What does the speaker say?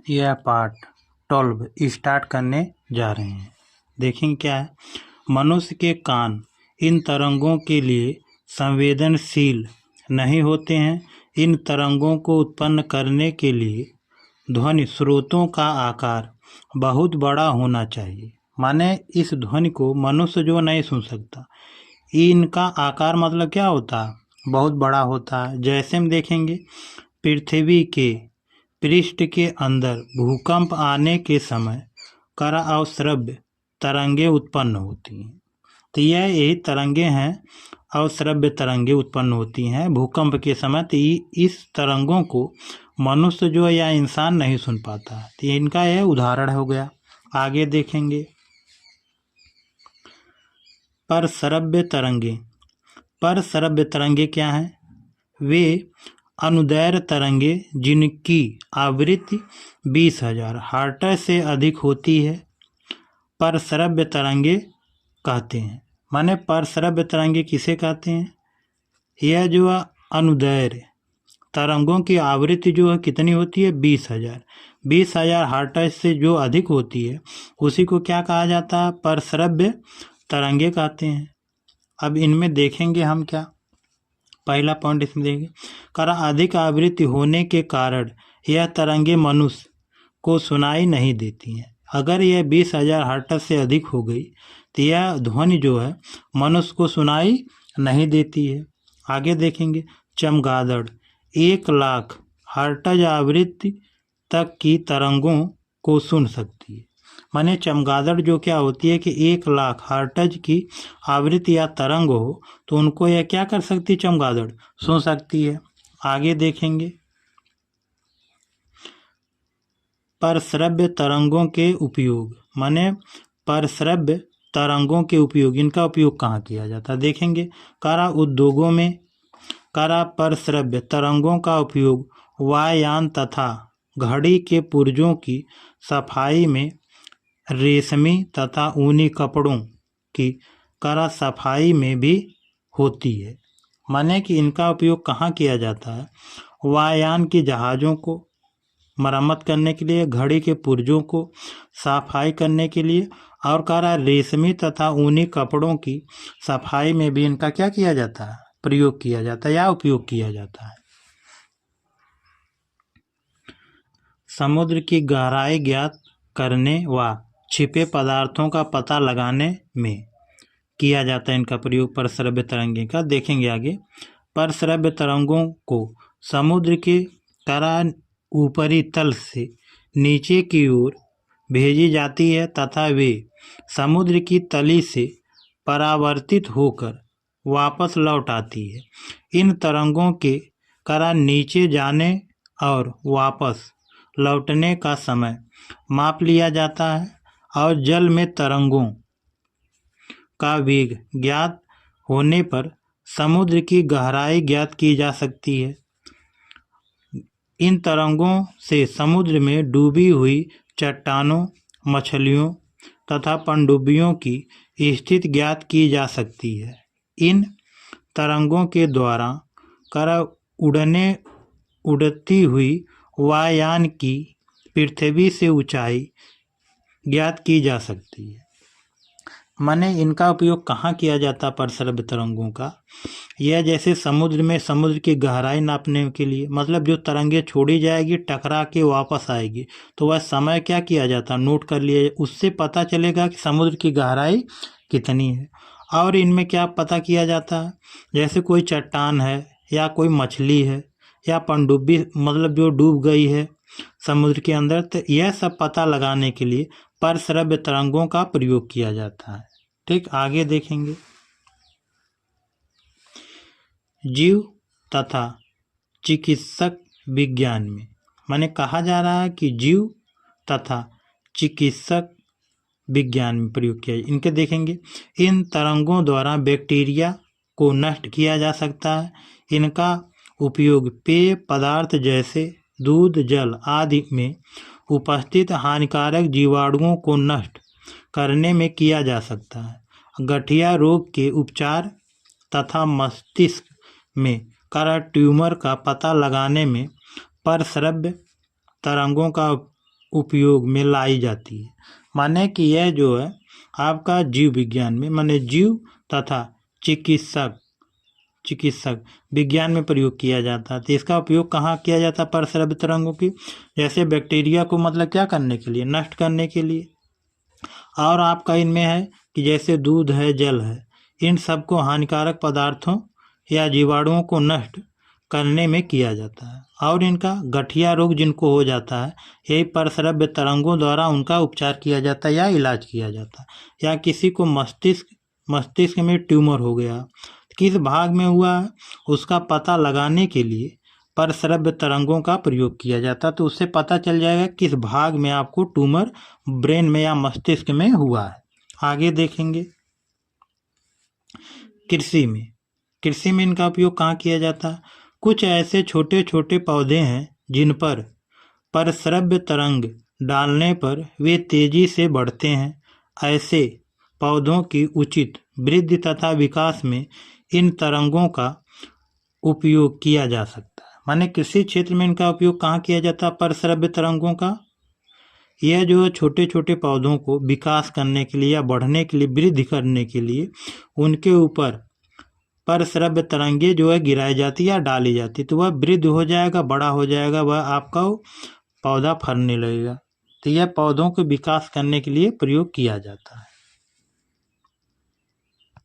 यह part 12 start करने जा रहे हैं। देखेंगे क्या है। मनुष्य के कान इन तरंगों के लिए संवेदनशील नहीं होते हैं। इन तरंगों को उत्पन्न करने के लिए ध्वनि स्रोतों का आकार बहुत बड़ा होना चाहिए। माने इस ध्वनि को मनुष्य जो नहीं सुन सकता, इनका आकार मतलब क्या होता है, बहुत बड़ा होता है। जैसे हम देखेंगे पृथ्वी के पृष्ठ के अंदर भूकंप आने के समय करा और श्रव्य तरंगे उत्पन्न होती हैं। तो यही तरंगे हैं, अवश्रव्य तरंगे उत्पन्न होती हैं भूकंप के समय। तो इस तरंगों को मनुष्य जो या इंसान नहीं सुन पाता। तो इनका यह उदाहरण हो गया। आगे देखेंगे पर श्रव्य तरंगे। पर श्रव्य तरंगे क्या हैं? वे अनुदैर्घ्य तरंगे जिनकी आवृत्ति 20,000 हर्ट्ज से अधिक होती है पर श्रव्य तरंगे कहते हैं। माने पर श्रव्य तरंगे किसे कहते हैं? यह जो अनुदैर्घ्य तरंगों की आवृत्ति जो है कितनी होती है? 20,000 हर्ट्ज से जो अधिक होती है उसी को क्या कहा जाता है? पर श्रव्य तरंगे कहते हैं। अब इनमें देखेंगे हम क्या। पहला पॉइंट इसमें देखेंगे करा अधिक आवृत्ति होने के कारण यह तरंगे मनुष्य को सुनाई नहीं देती हैं। अगर यह 20,000 हर्ट्ज से अधिक हो गई तो यह ध्वनि जो है मनुष्य को सुनाई नहीं देती है। आगे देखेंगे चमगादड़ 1,00,000 हर्ट्ज आवृत्ति तक की तरंगों को सुन सकती है। माने चमगादड़ जो क्या होती है कि 1,00,000 हर्ट्ज की आवृत्ति या तरंग हो तो उनको यह क्या कर सकती है? चमगादड़ सुन सकती है। आगे देखेंगे परश्रव्य तरंगों के उपयोग। माने परश्रव्य तरंगों के उपयोग, इनका उपयोग कहाँ किया जाता है? देखेंगे करा उद्योगों में करा परश्रव्य तरंगों का उपयोग वायुयान तथा घड़ी के पुर्जों की सफाई में, रेशमी तथा ऊनी कपड़ों की करा सफाई में भी होती है। माने कि इनका उपयोग कहाँ किया जाता है? वायुयान की जहाज़ों को मरम्मत करने के लिए, घड़ी के पुर्जों को सफाई करने के लिए और करा रेशमी तथा ऊनी कपड़ों की सफाई में भी इनका क्या किया जाता है? प्रयोग किया जाता है या उपयोग किया जाता है। समुद्र की गहराई ज्ञात करने व छिपे पदार्थों का पता लगाने में किया जाता है इनका प्रयोग परश्रव्य तरंगे का। देखेंगे आगे परश्रव्य तरंगों को समुद्र के करा ऊपरी तल से नीचे की ओर भेजी जाती है तथा वे समुद्र की तली से परावर्तित होकर वापस लौट आती है। इन तरंगों के करा नीचे जाने और वापस लौटने का समय माप लिया जाता है और जल में तरंगों का वेग ज्ञात होने पर समुद्र की गहराई ज्ञात की जा सकती है। इन तरंगों से समुद्र में डूबी हुई चट्टानों, मछलियों तथा पनडुब्बियों की स्थिति ज्ञात की जा सकती है। इन तरंगों के द्वारा करा उड़ती हुई वायुयान की पृथ्वी से ऊंचाई ज्ञात की जा सकती है। माने इनका उपयोग कहाँ किया जाता है परश्रव्य तरंगों का? यह जैसे समुद्र में समुद्र की गहराई नापने के लिए, मतलब जो तरंगे छोड़ी जाएगी टकरा के वापस आएगी तो वह समय क्या किया जाता? नोट कर लिया, उससे पता चलेगा कि समुद्र की गहराई कितनी है। और इनमें क्या पता किया जाता है? जैसे कोई चट्टान है या कोई मछली है या पनडुब्बी मतलब जो डूब गई है समुद्र के अंदर, तो यह सब पता लगाने के लिए परश्रव्य तरंगों का प्रयोग किया जाता है। ठीक, आगे देखेंगे जीव तथा चिकित्सक विज्ञान में। माने कहा जा रहा है कि जीव तथा चिकित्सक विज्ञान में प्रयोग किया। इनके देखेंगे इन तरंगों द्वारा बैक्टीरिया को नष्ट किया जा सकता है। इनका उपयोग पेय पदार्थ जैसे दूध, जल आदि में उपस्थित हानिकारक जीवाणुओं को नष्ट करने में किया जा सकता है। गठिया रोग के उपचार तथा मस्तिष्क में करा ट्यूमर का पता लगाने में परश्रव्य तरंगों का उपयोग में लाई जाती है। माने कि यह जो है आपका जीव विज्ञान में, माने जीव तथा चिकित्सक विज्ञान में प्रयोग किया जाता है। तो इसका उपयोग कहाँ किया जाता है? परस्रव्य तरंगों की, जैसे बैक्टीरिया को मतलब क्या करने के लिए? नष्ट करने के लिए। और आपका इनमें है कि जैसे दूध है, जल है, इन सबको हानिकारक पदार्थों या जीवाणुओं को नष्ट करने में किया जाता है। और इनका गठिया रोग जिनको हो जाता है, यही परस्रव्य तरंगों द्वारा उनका उपचार किया जाता है या इलाज किया जाता है। या किसी को मस्तिष्क में ट्यूमर हो गया, किस भाग में हुआ है उसका पता लगाने के लिए परस्रव्य तरंगों का प्रयोग किया जाता है। तो उससे पता चल जाएगा किस भाग में आपको ट्यूमर ब्रेन में या मस्तिष्क में हुआ है। आगे देखेंगे कृषि में इनका उपयोग कहाँ किया जाता है? कुछ ऐसे छोटे छोटे पौधे हैं जिन पर परस्रव्य तरंग डालने पर वे तेजी से बढ़ते हैं। ऐसे पौधों की उचित वृद्धि तथा विकास में इन तरंगों का उपयोग किया जा सकता है। माने कृषि क्षेत्र में इनका उपयोग कहाँ किया जाता है? परस्रव्य तरंगों का। यह जो है छोटे छोटे पौधों को विकास करने के लिए या बढ़ने के लिए, वृद्धि करने के लिए उनके ऊपर परस्रव्य तरंगे जो है गिराई जाती या डाली जाती, तो वह वृद्धि हो जाएगा, बड़ा हो जाएगा, वह आपका पौधा फलने लगेगा। तो यह पौधों के विकास करने के लिए प्रयोग किया जाता है।